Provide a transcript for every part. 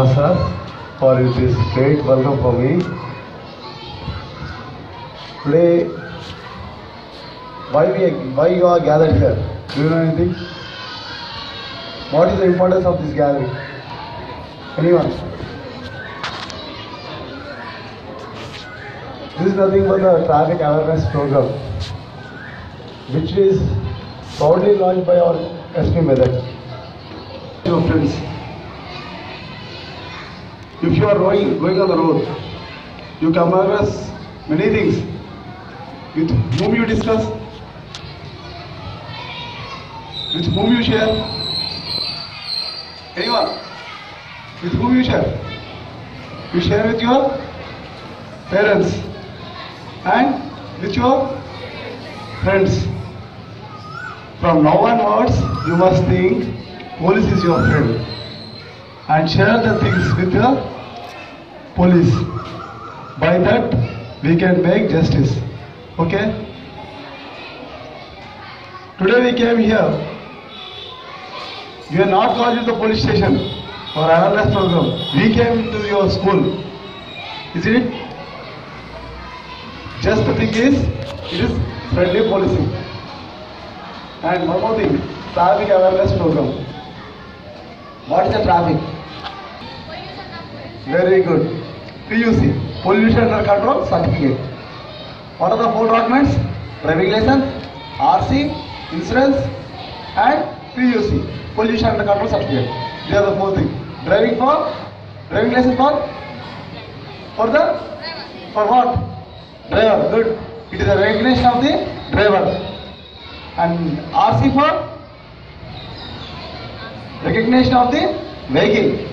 Srinivas sir for this great welcome for me. Today, why you are gathered here? Do you know anything? What is the importance of this gathering? Anyone? This is nothing but the traffic awareness program, which is proudly launched by our SP Medak. Your friends, if you are going on the road, you come across many things. With whom you discuss? With whom you share? Anyone? With whom you share? You share with your parents and with your friends. From now onwards, you must think police is your friend and share the things with the police. By that, we can make justice. Okay? Today we came here. We are not called to the police station for awareness program. We came to your school. Isn't it? Just the thing is, it is friendly policing. And one more thing, traffic awareness program. What is the traffic? Very good. PUC, Pollution Under Control Certificate. What are the 4 documents? Driving license, RC, insurance, and PUC, Pollution Under Control Certificate. These are the 4 things. Driving license for what? Driver. Good. It is a recognition of the driver. And RC for recognition of the vehicle.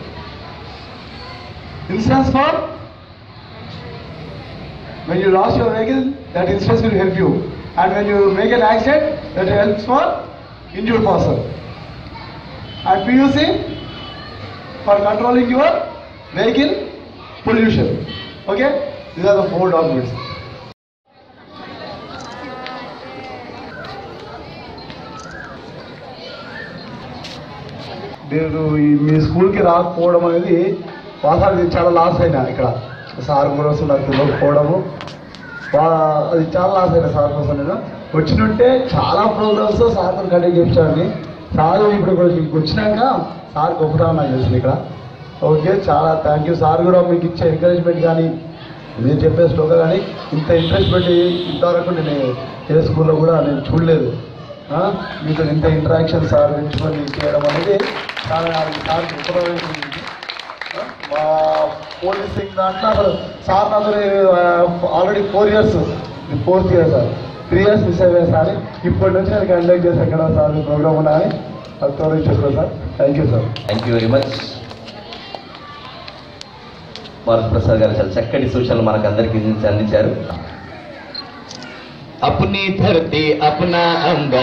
Insurance for when you lost your vehicle, that insurance will help you. And when you make an accident, that helps for injured person. And PUC for controlling your vehicle pollution. Okay? These are the 4 documents. నేను మీ స్కూల్కి రాకపోవడం అనేది వాస్తవానికి చాలా loss అయినా ఇక్కడ sir కోసం నాకు తెలియకపోవడము అది చాలా లాస్ అయినా సార్ కోసం నేను వచ్చినుంటే చాలా ప్రోగ్రామ్స్ సార్తో కండక్ట్ చేయించాలని సార్ ఇప్పుడు వచ్చినాక సార్ గొప్పతనం నాకు తెలిసింది ఇక్కడ. ఓకే, చాలా థ్యాంక్ యూ సార్. కూడా మీకు ఇచ్చే ఎంకరేజ్మెంట్ కానీ మీరు చెప్పే స్లోగా కానీ ఇంత ఇంట్రెస్ట్ పెట్టి ఇంతవరకు నేను ఏ స్కూల్లో కూడా నేను చూడలేదు. మీతో ఇంత ఇంటరాక్షన్ సార్ పెంచుకొని చేయడం అనేది చాలా సార్ గొప్పతనం. మా పోలీసింగ్ దాంట్లో అసలు సార్ నాతో already 4 years, 4th year sir, 3 years miss అయ్యా సార్. ఇప్పటి నుంచి నేను కండక్ట్ చేసి ఎక్కడ సార్ ప్రోగ్రామ్ ఉన్నాయని అది తోడించేస్తాను sir. Thank you sir. Thank you very much. Bharat Prasad గారు చాలా చక్కటి సూచనలు మనకు అందరికీ అందించారు. అప్నీ ధరతి అప్నా అంగ